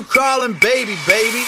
you calling baby, baby?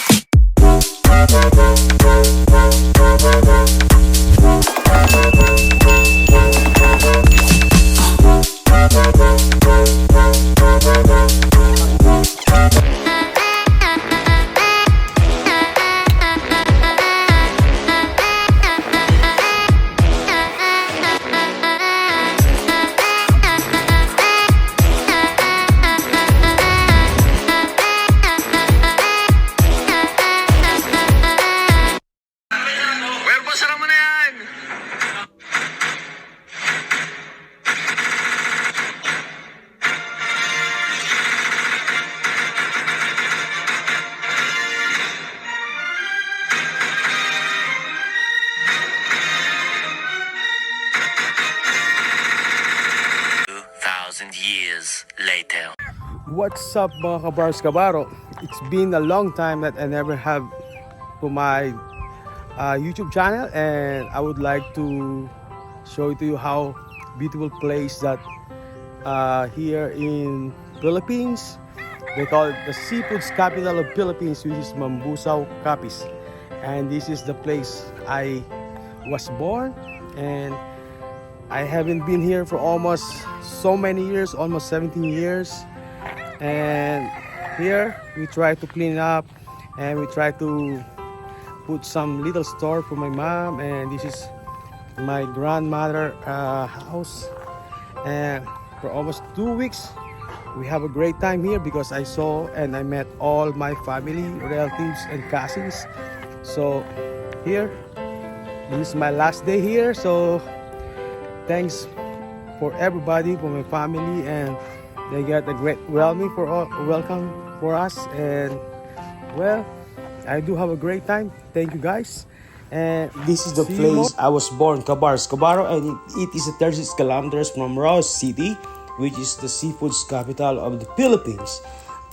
Years later. What's up mga kabars kabaro? It's been a long time that I never have to my YouTube channel, and I would like to show to you how beautiful place that here in Philippines. They call it the seafood's capital of Philippines, which is MAMBUSAO CAPIZ. And this is the place I was born, and I haven't been here for almost so many years, almost 17 years. And here we try to clean up, and we try to put some little store for my mom. And this is my grandmother house. And for almost 2 weeks, we have a great time here because I saw and I met all my family, relatives, and cousins. So here, this is my last day here. So thanks for everybody, for my family, and they got a great welcome for us. And well, I do have a great time. Thank you guys. And this is the place I was born, Cabars, Cabaro, and it is 36 kilometers from Ross City, which is the seafood's capital of the Philippines.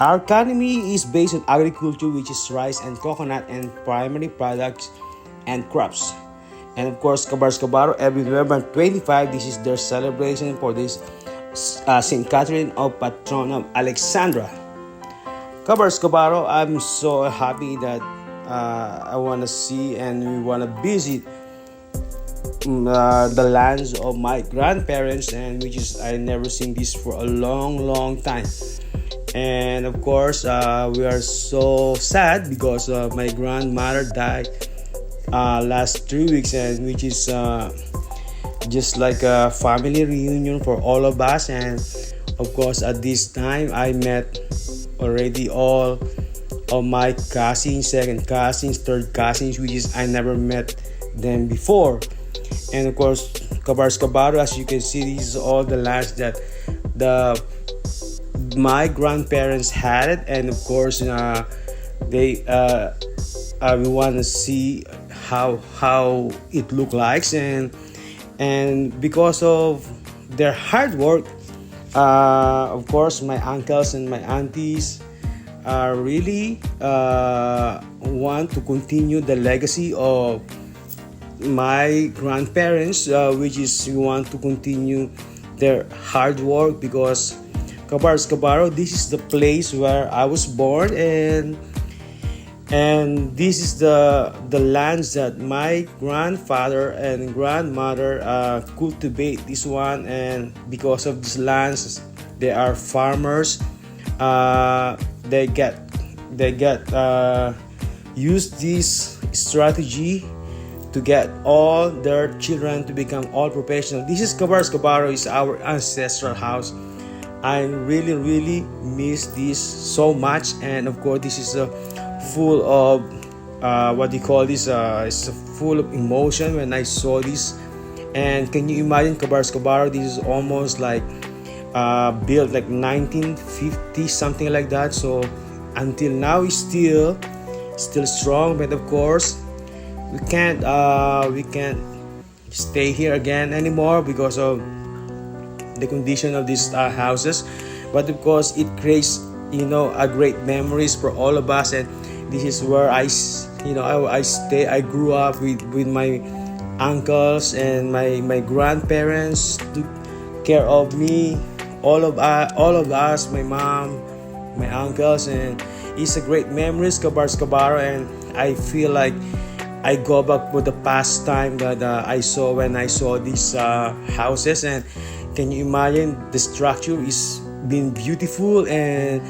Our economy is based on agriculture, which is rice and coconut and primary products and crops. And of course, Cabars Cabaro, every November 25, this is their celebration for this St. Catherine of Patron of Alexandra. Cabars Cabaro, I'm so happy that I want to see and we want to visit the lands of my grandparents, and which is I never seen this for a long time. And of course, we are so sad because my grandmother died last 3 weeks, and which is just like a family reunion for all of us. And of course, at this time I met already all of my cousins, second cousins, third cousins, which is I never met them before. And of course, Cabars Cabaro, as you can see, this is all the lands that my grandparents had it. And of course, they we want to see how it look like, and because of their hard work, of course my uncles and my aunties really want to continue the legacy of my grandparents, which is we want to continue their hard work, because Cabars Cabaro, this is the place where I was born, and this is the lands that my grandfather and grandmother cultivate this one. And because of these lands, they are farmers. They get use this strategy to get all their children to become all professional. This is Cabars Cabaro, is our ancestral house. I really miss this so much. And of course, this is full of what do you call this, it's full of emotion when I saw this. And can you imagine, Cabars Cabaro, this is almost like built like 1950, something like that. So until now it's still strong. But of course we can't stay here again anymore because of the condition of these houses. But of course it creates a great memories for all of us. And this is where I stay. I grew up with my uncles and my grandparents took care of me, all of us, my mom, my uncles, and it's a great memories, Kabars Kabaro, and I feel like I go back for the past time that I saw when I saw these houses. And can you imagine, the structure is been beautiful, and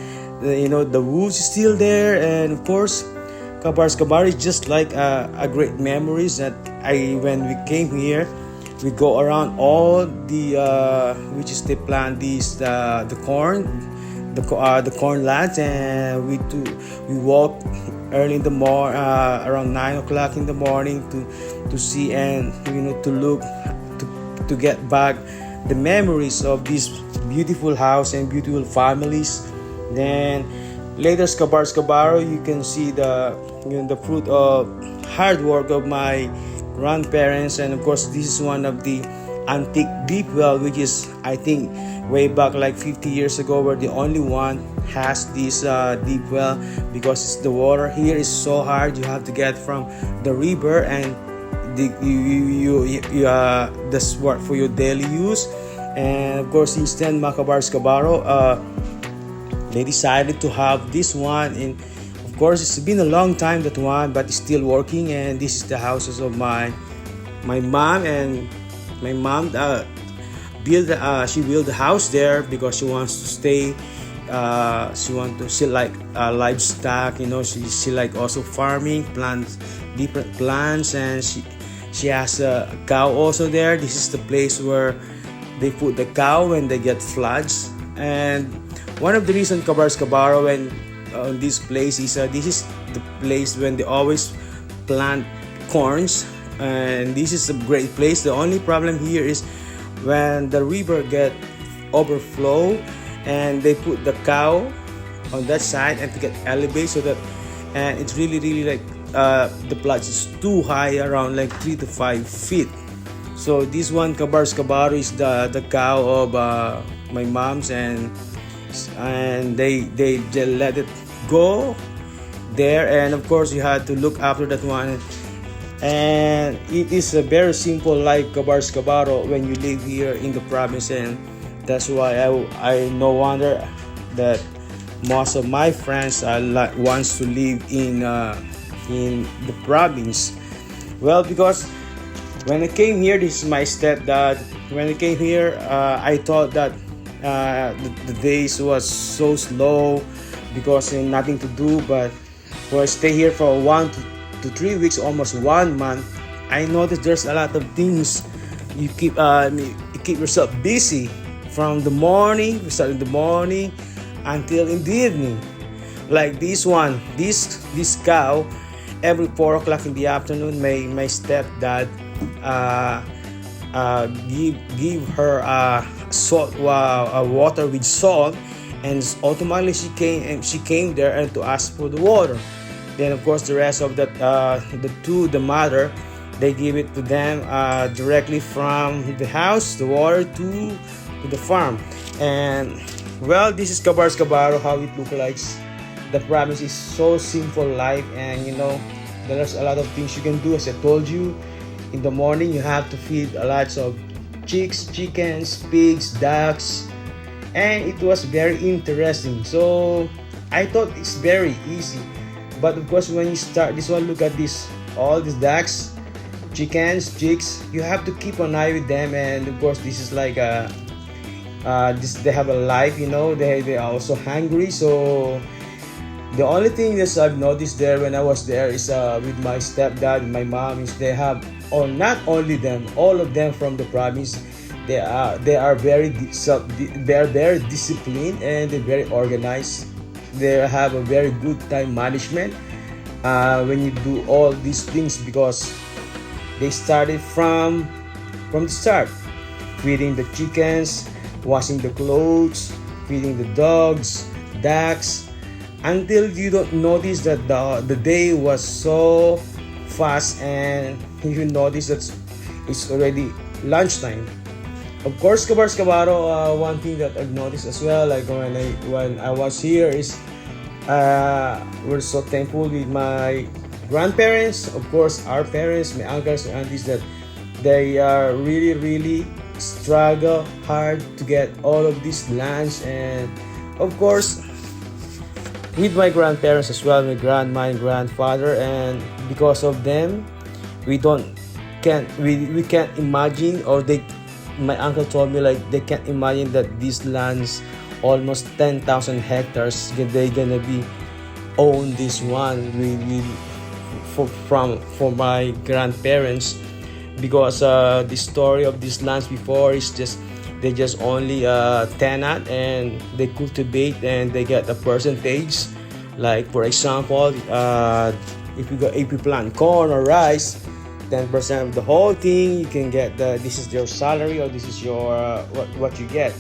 the woods is still there. And of course, Kabars Kabaro is just like a great memories that when we came here, we go around all the which is they plant the corn, the corn lands, and we walk early in the morning, around 9 o'clock in the morning, to see and to look, to get back the memories of this beautiful house and beautiful families. Then later, Kabars Kabaro, you can see the fruit of hard work of my grandparents. And of course, this is one of the antique deep well, which is, I think, way back like 50 years ago, we're the only one has this deep well, because the water here is so hard. You have to get from the river, and that's what for your daily use. And of course, instead, Kabars Kabaro, they decided to have this one. And of course, it's been a long time, that one, but it's still working. And this is the houses of my mom. And my mom she built a house there because she wants to stay. She wants to see like livestock. She like also farming plants, different plants, and she has a cow also there. This is the place where they put the cow when they get floods. And one of the reasons, Kabars Kabaro, when this place is this is the place when they always plant corns, and this is a great place. The only problem here is when the river get overflow, and they put the cow on that side and to get elevated, so that, and it's really like the plot is too high, around like 3 to 5 feet. So this one, Kabars Kabaro, is the cow of my mom's, and they let it go there. And of course, you had to look after that one. And it is a very simple life, Kabars Kabaro, when you live here in the province. And that's why I no wonder that most of my friends wants to live in the province. Well, because when I came here, this is my stepdad. When I came here, I thought that the days was so slow because nothing to do. But when I stay here for 1 to 3 weeks, almost 1 month, I noticed there's a lot of things. You keep yourself busy from the morning. We start in the morning until in the evening. Like this one, this cow, every 4 o'clock in the afternoon, my stepdad give her salt water with salt, and automatically she came there and to ask for the water. Then of course the rest of the mother, they give it to them directly from the house, the water to the farm. And well, this is Kabars Kabaro, how it looks like. The province is so simple life, and there's a lot of things you can do. As I told you, in the morning you have to feed a lot of chicks, chickens, pigs, ducks, and it was very interesting. So I thought it's very easy, but of course when you start this one, look at this, all these ducks, chickens, chicks, you have to keep an eye with them. And of course this is like they have a life, they are also hungry. So the only thing that I've noticed there when I was there is with my stepdad and my mom, is they have, or not only them, all of them from the province, they are very disciplined, and they're very organized. They have a very good time management when you do all these things, because they started from the start, feeding the chickens, washing the clothes, feeding the dogs, ducks, until you don't notice that the day was so fast, and you notice that it's already lunchtime. Of course, Kabars Kabaro, one thing that I've noticed as well, like when I was here, is we're so thankful with my grandparents, of course our parents, my uncles and aunties, that they are really struggle hard to get all of these lands. And of course, with my grandparents as well, my grandma and grandfather, and because of them, we can't imagine, or they, my uncle told me, like, they can't imagine that these lands, almost 10,000 hectares, they gonna be own this one for my grandparents, because the story of these lands before is just they just only tenant, and they cultivate and they get a percentage. Like for example, if you plant corn or rice, 10% of the whole thing you can get this is your salary, or this is your what you get.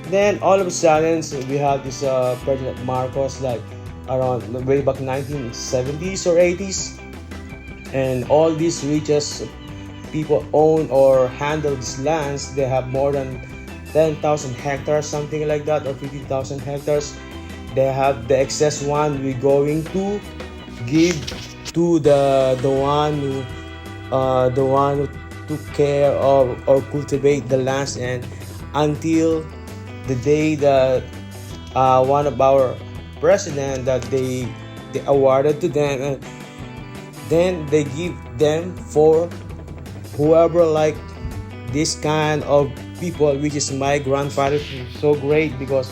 Then all of a sudden, so we have this President Marcos, like around way back 1970s or 80s, and all these richest people own or handle these lands. They have more than 10,000 hectares, something like that, or 50,000 hectares. They have the excess one. We're going to give to the one who took care of or cultivate the lands, and until the day that one of our president that they awarded to them, and then they give them for whoever like this kind of people, which is my grandfather. So great, because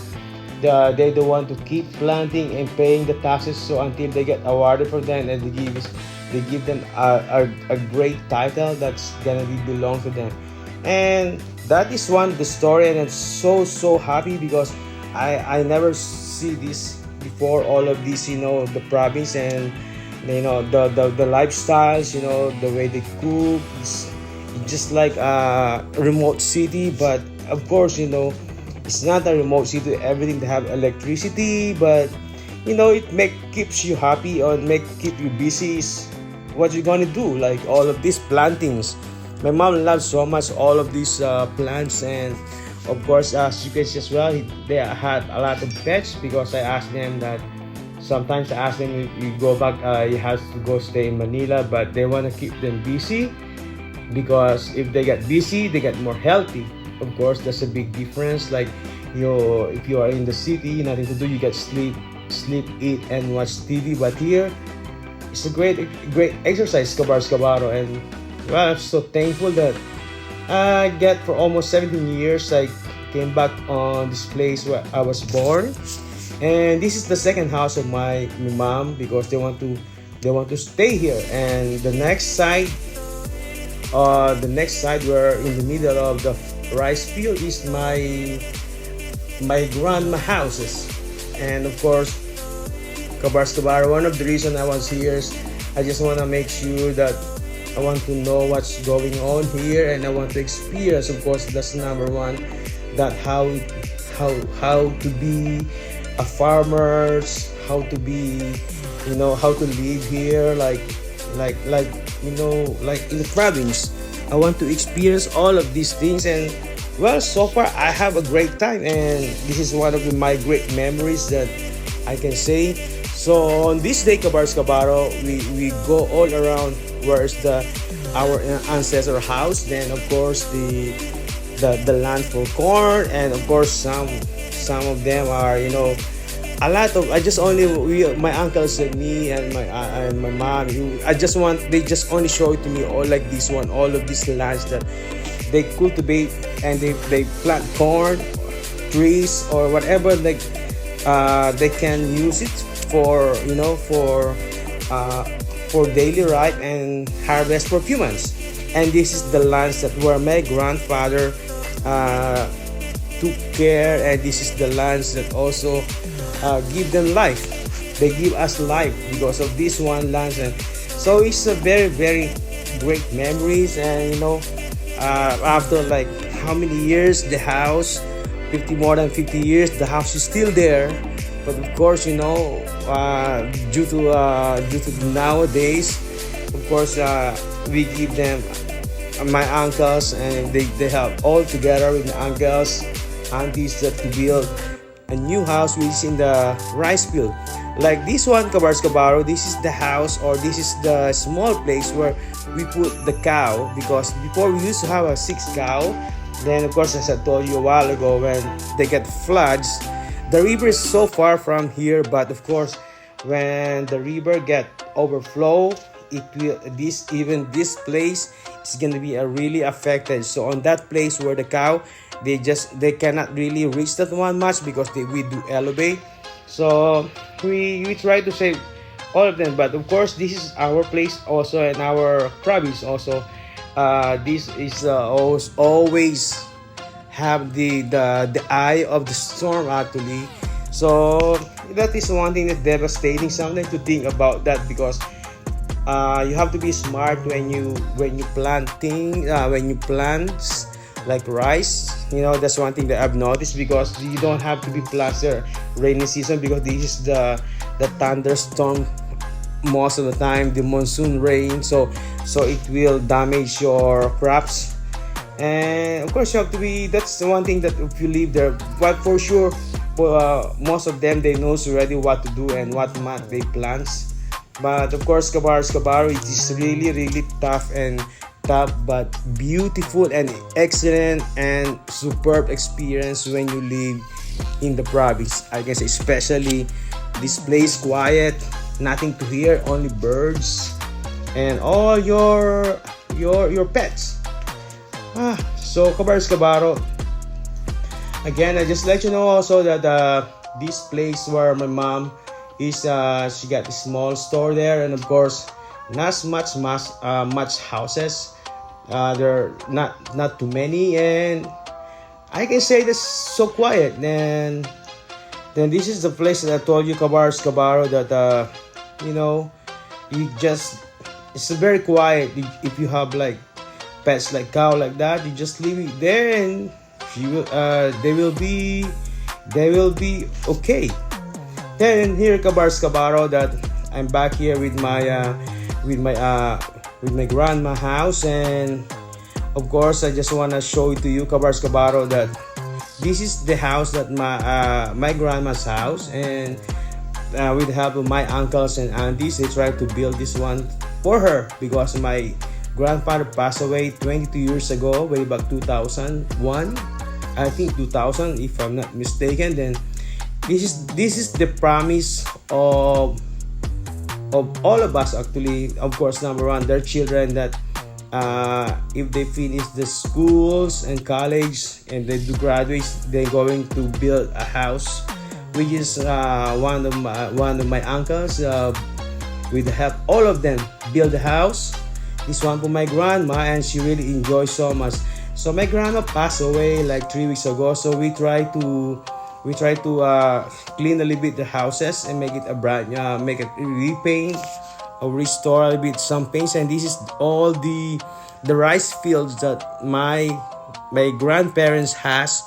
they don't want to keep planting and paying the taxes, so until they get awarded for them, and they give them a great title that's gonna be belong to them. And that is one of the story, and I'm so happy because I never see this before. All of this, the province, and the lifestyles, the way they cook. It's just like a remote city, but of course, it's not a remote city. Everything they have electricity, but it keeps you happy, or keep you busy. Is what you're gonna do, like all of these plantings. My mom loves so much all of these plants, and of course, as you can see as well, they had a lot of pets, because I asked them that. Sometimes I ask them, you go back, you have to go stay in Manila, but they want to keep them busy, because if they get busy, they get more healthy. Of course, that's a big difference. Like if you are in the city, nothing to do, you get sleep, eat, and watch TV. But here, it's a great exercise, Kabaro. And well, I'm so thankful that I get for almost 17 years. I came back on this place where I was born. And this is the second house of my mom, because they want to stay here. And the next side we're in the middle of the rice field is my grandma houses. And of course, Kabaro, one of the reasons I was here is I just want to make sure that I want to know what's going on here, and I want to experience. Of course, that's number one, that how to be a farmer, how to be, how to live here, like in the province. I want to experience all of these things, and well, so far I have a great time, and this is one of my great memories that I can say. So on this day, Kabaro, we go all around where's our ancestral house. Then of course the land for corn, and of course some of them are a lot of my uncles and me and my mom. They just only show it to me, all like this one, all of these lands that they cultivate, and they plant corn, trees, or whatever, like they can use it for for daily right and harvest for humans. And this is the lands that where my grandfather took care, and this is the lands that also give them life. They give us life because of this one lands. And so it's a very great memories. And after like how many years, the house, more than 50 years, the house is still there. But of course, due to nowadays, of course, we give them my uncles, and they help all together with my uncles, aunties, that to build a new house which is in the rice field. Like this one, Kabaro, this is the house, or this is the small place where we put the cow, because before we used to have a 6 cow. Then of course, as I told you a while ago, when they get floods, the river is so far from here, but of course when the river get overflow, it will this place is going to be really affected. So on that place where the cow, they cannot really reach that one much because we do elevate. So we try to save all of them, but of course this is our place also and our province also. This is always have the eye of the storm actually. So that is one thing that's devastating, something to think about that, because you have to be smart when you plant like rice. You know, that's one thing that I've noticed, because you don't have to be planted rainy season, because this is the thunderstorm most of the time, the monsoon rain, so it will damage your crops. And of course you have to be, that's the one thing that if you live there, but for sure most of them, they knows already what to do and what month they plant. But of course Kabaro, it is really tough but beautiful and excellent and superb experience when you live in the province. I guess especially this place quiet, nothing to hear, only birds and all your pets. So Kabaro, again, I just let you know also that this place where my mom is, she got a small store there, and of course not much houses. There are not too many, and I can say this so quiet. Then this is the place that I told you, Kabaro, that you know, it's very quiet. If you have like pets like cow like that, you just leave it there and they will be okay. Then here, Kabaro, that I'm back here with my grandma house, and of course I just want to show it to you, Kabaro, that this is the house that my grandma's house, and with the help of my uncles and aunties, they tried to build this one for her, because my grandfather passed away 22 years ago, way back 2001, I think 2000 if I'm not mistaken. Then this is the promise of all of us actually. Of course, number one, their children, that if they finish the schools and college and they do graduate, they're going to build a house, which is one of my uncles, with the help all of them, build a house. This one for my grandma, and she really enjoys so much. So my grandma passed away like 3 weeks ago, so we try to clean a little bit the houses and make it a brand, make it repaint or restore a little bit some paints. And this is all the rice fields that my grandparents has,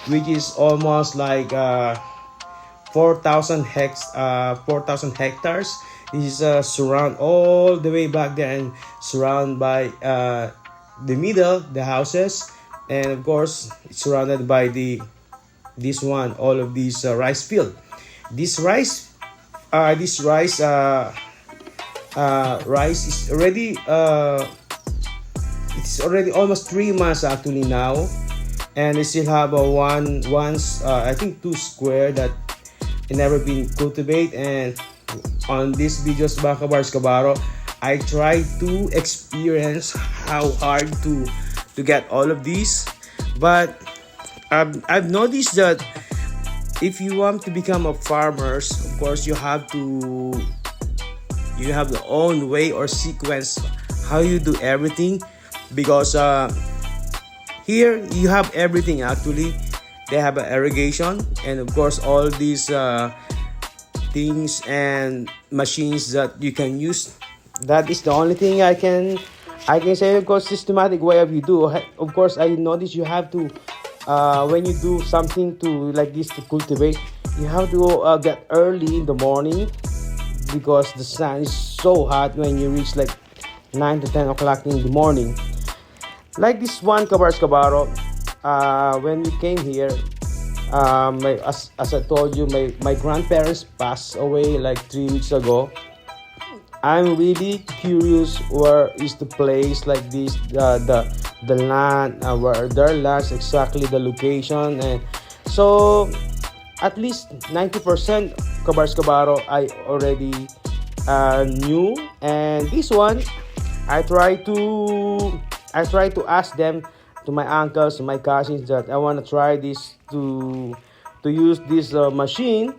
which is almost like 4,000 hectares. This is surround all the way back there and surrounded by the middle, the houses, and of course it's surrounded by this one, all of these rice field. This rice is already it's already almost 3 months actually now, and they still have a I think 2 square that never been cultivated. And on these videos, Kabaro, I try to experience how hard to get all of these, but I've noticed that if you want to become a farmer, of course you have the own way or sequence how you do everything, because here you have everything actually. They have an irrigation, and of course all these things and machines that you can use. That is the only thing I can say. Of course, systematic way of you do. Of course, I notice you have to when you do something to like this to cultivate, you have to get early in the morning, because the sun is so hot when you reach like 9 to 10 o'clock in the morning. Like this one, Kabaro, when we came here, as I told you, my grandparents passed away like 3 weeks ago. I'm really curious where is the place like this, the land, where their lands, exactly the location. And so at least 90% Kabars Kabaro I already knew. And this one, I try to ask them, to my uncles, to my cousins, that I want to try this to use this machine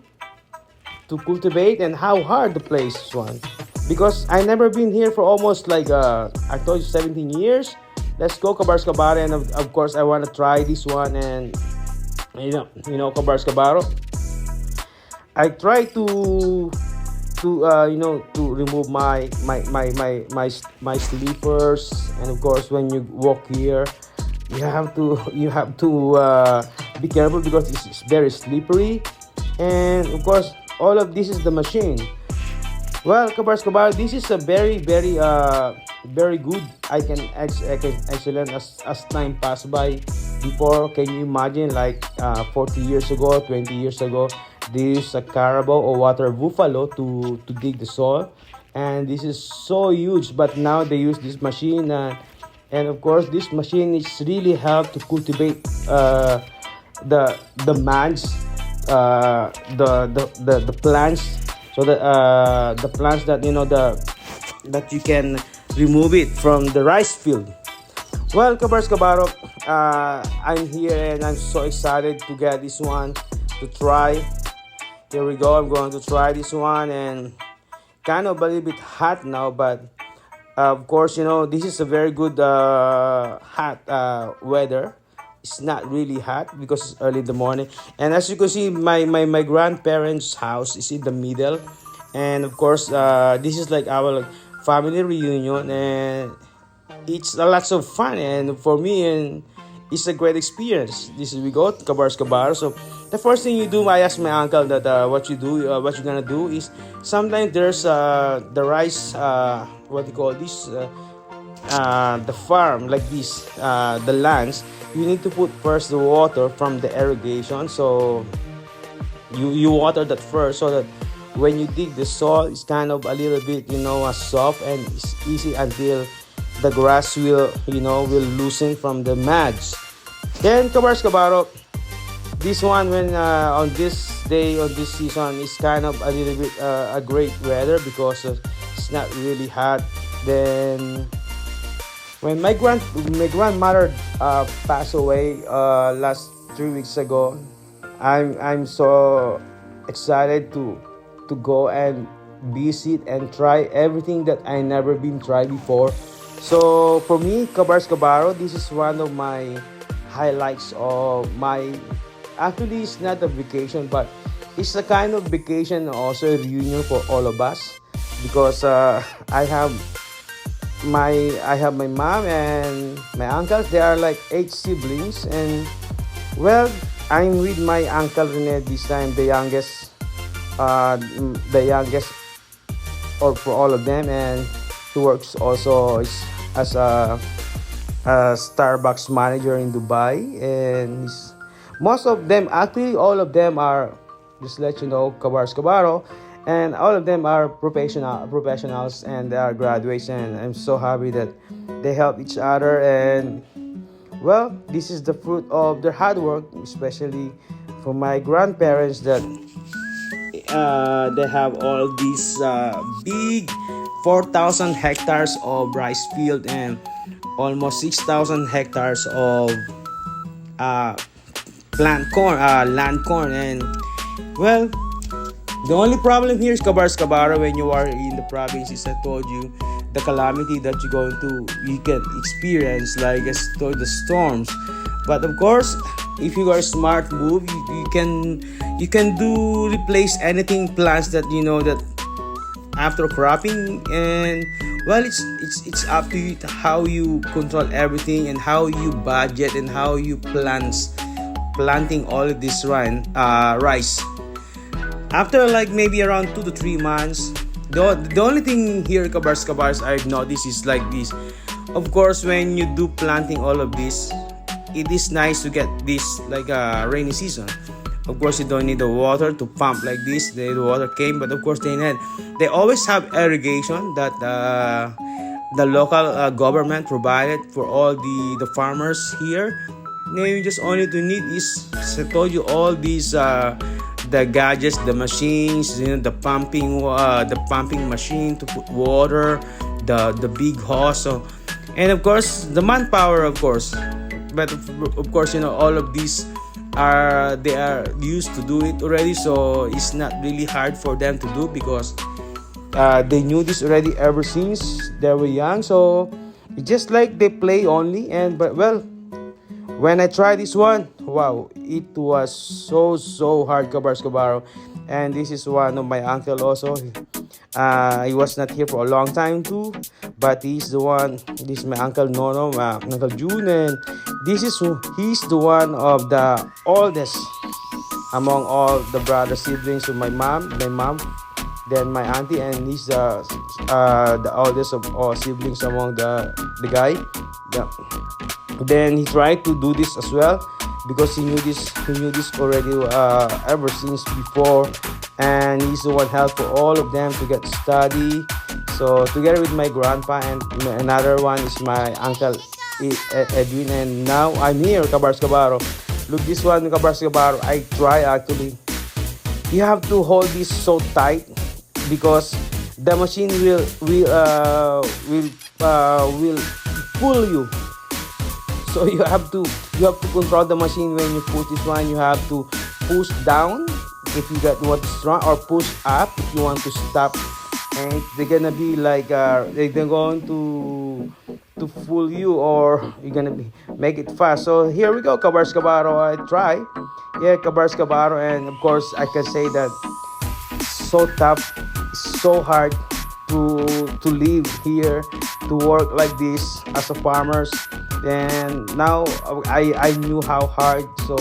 to cultivate, and how hard the place one, because I never been here for almost like I told you 17 years. Let's go Kabars Kabaro, and of course I want to try this one. And Kabars Kabaro, I try to to remove my sleepers. And of course when you walk here, you have to be careful because it's very slippery. And of course all of this is the machine. Well, Kabars Kabaro, this is a very good. I can excellent as time pass by. Before, can you imagine, like 40 years ago, 20 years ago, they use a carabao or water buffalo to dig the soil, and this is so huge. But now they use this machine, and of course this machine is really help to cultivate the mans, the plants, so that the plants that that you can remove it from the rice field. Well, Kabars Kabaro, I'm here and I'm so excited to get this one to try. Here we go. I'm going to try this one, and kind of a little bit hot now, but of course this is a very good hot weather. It's not really hot because it's early in the morning. And as you can see, my grandparents' house is in the middle. And of course, this is like our family reunion, and it's a lot of fun. And for me, and it's a great experience. This is we go to Kabars Kabaro. So the first thing you do, I ask my uncle that what you're gonna do is, sometimes there's the rice, what do you call this, the farm like this, the lands. You need to put first the water from the irrigation. So you water that first, so that when you dig the soil, it's kind of a little bit soft, and it's easy until the grass will loosen from the mads. Then Kabars Kabaro, this one, when on this day, on this season, is kind of a little bit a great weather because it's not really hot. Then when my grandmother passed away last 3 weeks ago, I'm so excited to go and visit and try everything that I never been tried before. So for me, Kabars Kabaro, this is one of my highlights of my. Actually, it's not a vacation, but it's a kind of vacation, also a reunion for all of us, because I have my mom and my uncles. They are like 8 siblings, and well, I'm with my uncle Rene this time, the youngest or for all of them. And he works also as a Starbucks manager in Dubai. And most of them, actually all of them are, just let you know, Kabars Kabaro, and all of them are professionals, and they are graduates. And I'm so happy that they help each other. And well, this is the fruit of their hard work, especially for my grandparents, that they have all these big 4,000 hectares of rice field and almost 6,000 hectares of land corn. And well, the only problem here is Kabars Kabaro, when you are in the province, is I told you the calamity that you can experience, like the storms. But of course, if you are smart move, you can replace anything plants that that after cropping. And well, it's up to you how you control everything, and how you budget, and how you planting all of this rice. After like maybe around 2 to 3 months, the only thing here Kabars Kabars I've noticed is like this. Of course, when you do planting all of this, it is nice to get this like a rainy season. Of course, you don't need the water to pump like this. The water came, but of course they always have irrigation that the local government provided for all the farmers here. Now you just only to need is, as I told you, all these the gadgets, the machines, the pumping machine to put water, the big hose, so, and of course the manpower, of course. But of course, all of these they are used to do it already, so it's not really hard for them to do because they knew this already ever since they were young. So it's just like they play only. But well, when I tried this one, wow, it was so hard, Kabars Kabaro. And this is one of my uncle also. He was not here for a long time too, but he's the one. This is my uncle Nono, Uncle June, and he's the one of the oldest among all the brother siblings of my mom, then my auntie, and he's the oldest of all siblings among the guy. Then he tried to do this as well because he knew this already ever since before, and he's the one helped for all of them to get study. So together with my grandpa, and another one is my uncle Edwin, and now I'm here, Kabars Kabaro. Look, this one, Kabars Kabaro, I try actually. You have to hold this so tight because the machine will pull you. So you have to control the machine. When you push this one, you have to push down if you got what strong, or push up if you want to stop. And they're gonna be like they're going to fool you, or you're gonna make it fast. So here we go, Kabars Kabaro. I try, yeah, Kabars Kabaro, and of course I can say that it's so tough, it's so hard to live here, to work like this as a farmers. And now I knew how hard. So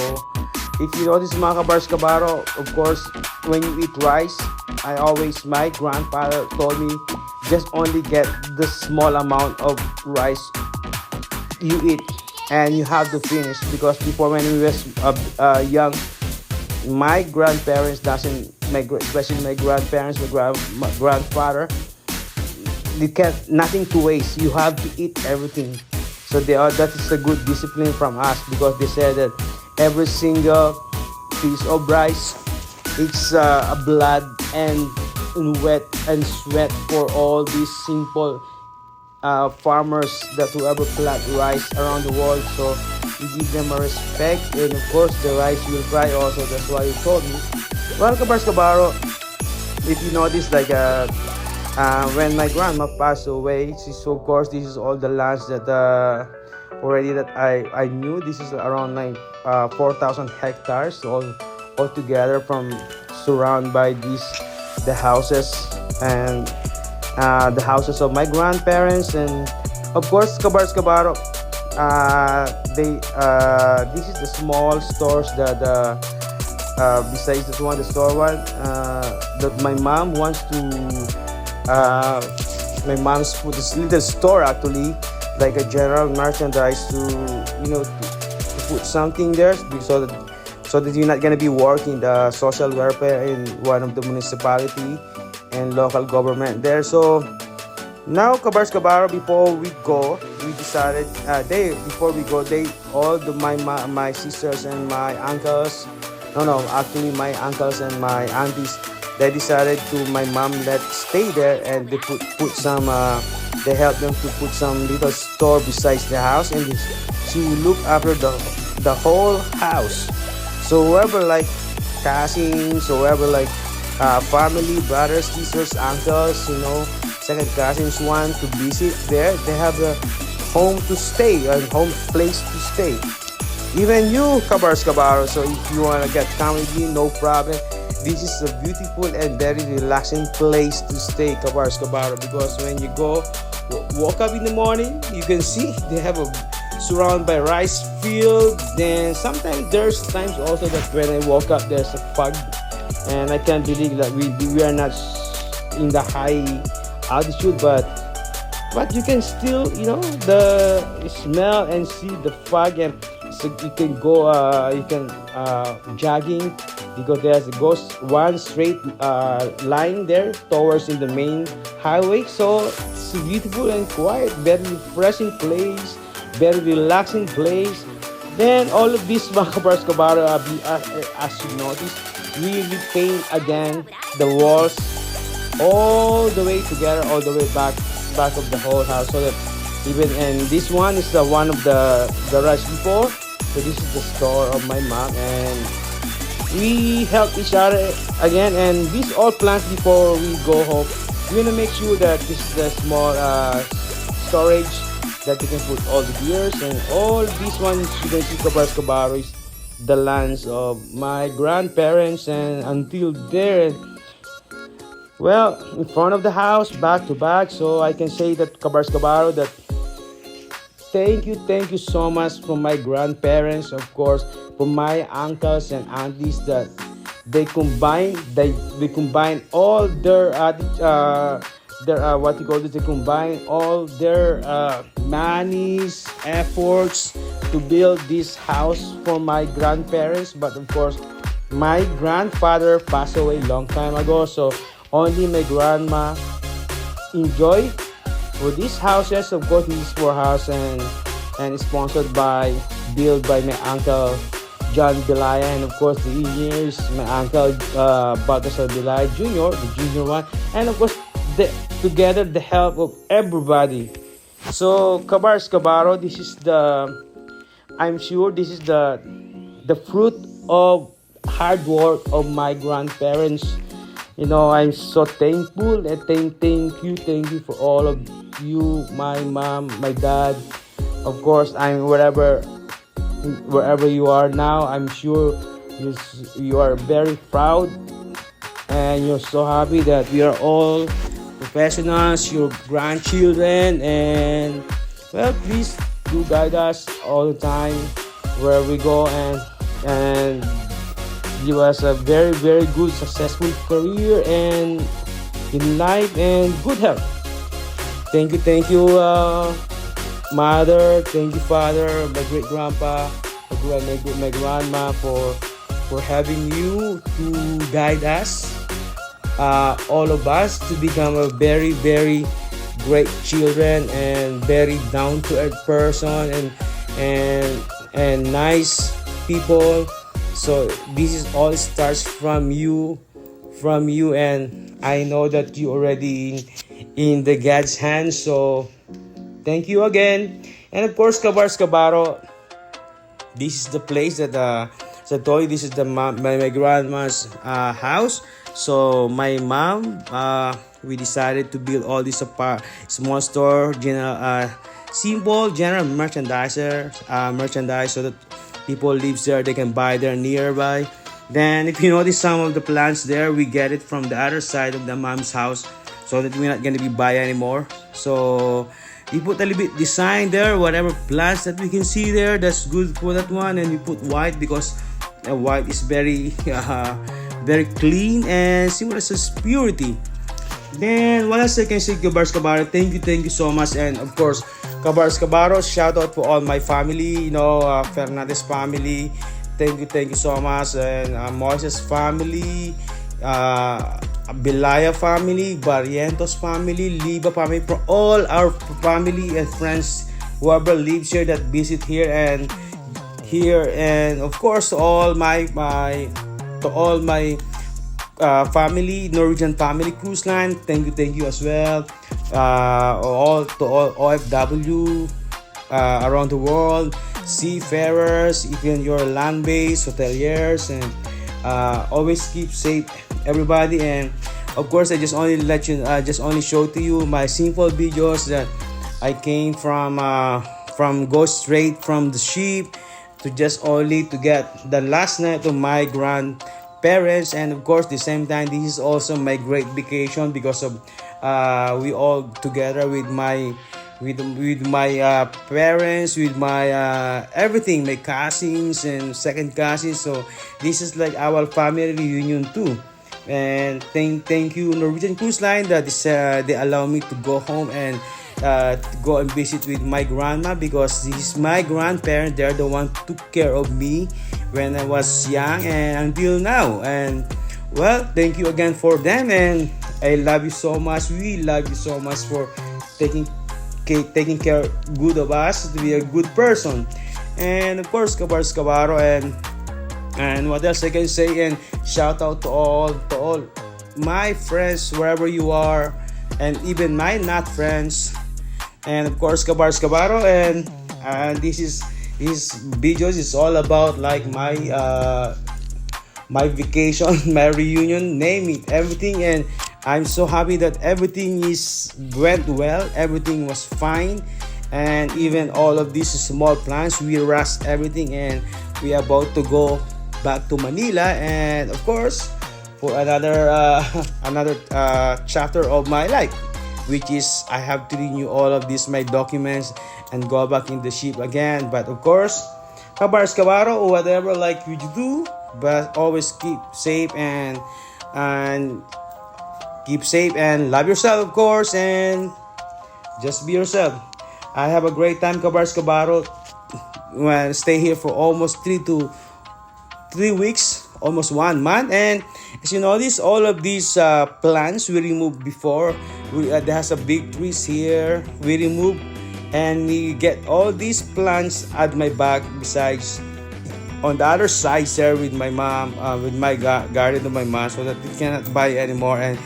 if you notice, mga Kabars Kabaro, of course when you eat rice, my grandfather told me, just only get the small amount of rice you eat and you have to finish. Because before, when we was young, my grandparents especially my grandparents, my grandfather, they kept nothing to waste. You have to eat everything. So that is a good discipline from us, because they said that every single piece of rice, it's a blood and wet and sweat for all these simple farmers that whoever plant rice around the world. So we give them a respect, and of course the rice will cry also. That's why you told me. Well, Kabars Kabaro, if you notice, like when my grandma passed away, so of course this is all the lands that already that I knew. This is around 4,000 hectares all together, from surrounded by the houses and the houses of my grandparents. And of course, Kabars Kabaro, this is the small stores that besides this one, the store one, that my mom wants to. My mom's put this little store actually, like a general merchandise to put something there, so that you're not gonna be working the social welfare in one of the municipality and local government there. So now, Kabars Kabaro, before we go, we decided my sisters and my uncles, actually my uncles and my aunties, they decided to, my mom let stay there, and they put some they helped them to put some little store besides the house, and she will look after the whole house. So whoever like cousins, whoever like family, brothers, sisters, uncles, second cousins want to visit there, they have a home to stay, a home place to stay. Even you, Kabars Kabaro, so if you want to get come with me, no problem. This is a beautiful and very relaxing place to stay, Kabars Kabaro, because when you go walk up in the morning, you can see they have surrounded by rice fields. Then sometimes there's times also that when I walk up, there's a fog, and I can't believe that we are not in the high altitude, but you can still the smell and see the fog, and so you can go jogging, because there's one straight line there towards in the main highway. So it's a beautiful and quiet, very refreshing place, very relaxing place. Then all of this, mga Kabars Kabaro, as you notice, we repaint again the walls all the way together, all the way back of the whole house, so that even, and this one is the one of the garage before, so this is the store of my mom, and we help each other again. And these all plants before we go home, we're gonna make sure that this is the small storage that you can put all the gears, and all these ones you can see Cabaro is the lands of my grandparents, and until there, well, in front of the house, back to back. So I can say that Cabaro, that thank you so much for my grandparents, of course, for my uncles and aunties, that they combine all their what you call this, they combine all their monies, efforts to build this house for my grandparents. But of course, my grandfather passed away long time ago, so only my grandma enjoy for these houses. Of course, these four houses, and sponsored by, built by my uncle John Belaya, and of course the engineers, my uncle Baltasar Belaya Jr., the junior one, and of course together the help of everybody. So Cabaro, this is the, I'm sure this is the fruit of hard work of my grandparents. You know, I'm so thankful, and thank you for all of you, my mom, my dad. Of course, I'm wherever you are now, I'm sure you are very proud, and you're so happy that we are all professionals, your grandchildren, and well, please do guide us all the time where we go, and give us a very good successful career and in life, and good health. Thank you mother, thank you father, my great grandpa, my grandma, for having you to guide us, all of us, to become a very great children, and very down to earth person, and nice people. So this is all starts from you, and I know that you already in the God's hands. So thank you again. And of course, Cabaro, this is the place that sa toy, this is my grandma's house. So my mom, we decided to build all this small store, SiMple general merchandise, so that people lives there, they can buy there nearby. Then if you notice some of the plants there, we get it from the other side of the mom's house, so that we're not going to be buy anymore. So we put a little bit design there, whatever plants that we can see there, that's good for that one. And we put white because white is very very clean and symbolizes purity. Then what else I can say, Cabaro, thank you so much. And of course, Cabaro, shout out for all my family, Fernandez family, thank you so much. And Moises family, Belaya family, Barrientos family, Liba family, for all our family and friends, whoever lives here, that visit here, and of course to all my family, Norwegian family cruise line, thank you as well. All OFW around the world, seafarers, even your land-based hoteliers, and always keep safe, everybody. And of course, I just only show to you my SiMple videos that I came from go straight from the ship to just only to get the last night of my grandparents. And of course, the same time, this is also my great vacation because of we all together with my parents, with my everything, my cousins and second cousins. So this is like our family reunion too. And thank you Norwegian Cruise Line that is, they allow me to go home and to go and visit with my grandma, because this is my grandparent. They're the one who took care of me when I was young and until now. And well, thank you again for them, and I love you so much. We love you so much for taking care good of us, to be a good person. And of course, Cabaro, and And what else I can say? And shout out to all my friends wherever you are, and even my not friends, and of course Kabars Kabaro. And this videos is all about like my vacation, my reunion, name it, everything. And I'm so happy that everything went well, everything was fine. And even all of these small plans, we rushed everything, and we are about to go back to Manila. And of course, for another chapter of my life, which is I have to renew all of these my documents and go back in the ship again. But of course, Kabars Kabaro, or whatever like you do, but always keep safe and keep safe and love yourself, of course, and just be yourself. I have a great time, Kabars Kabaro. When stay here for almost 3 weeks, almost 1 month. And as you notice, all of these plants we removed before. There has a big trees here. We removed, and we get all these plants at my back. Besides, on the other side there with my mom, with my garden of my mom, so that we cannot buy anymore. And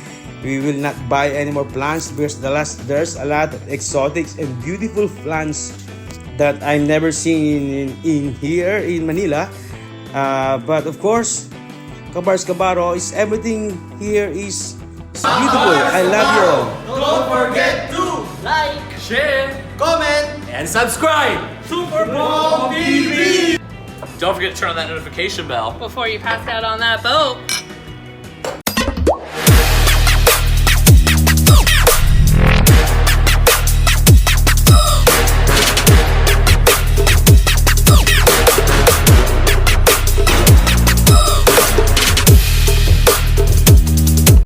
we will not buy any more plants because there's a lot of exotic and beautiful plants that I never seen in here in Manila. But of course, Kabars Kabaro, is everything here is beautiful. I love you all. Don't forget to Like, share, comment, and subscribe. SuperBongTV. Don't forget to turn on that notification bell. Before you pass out on that boat.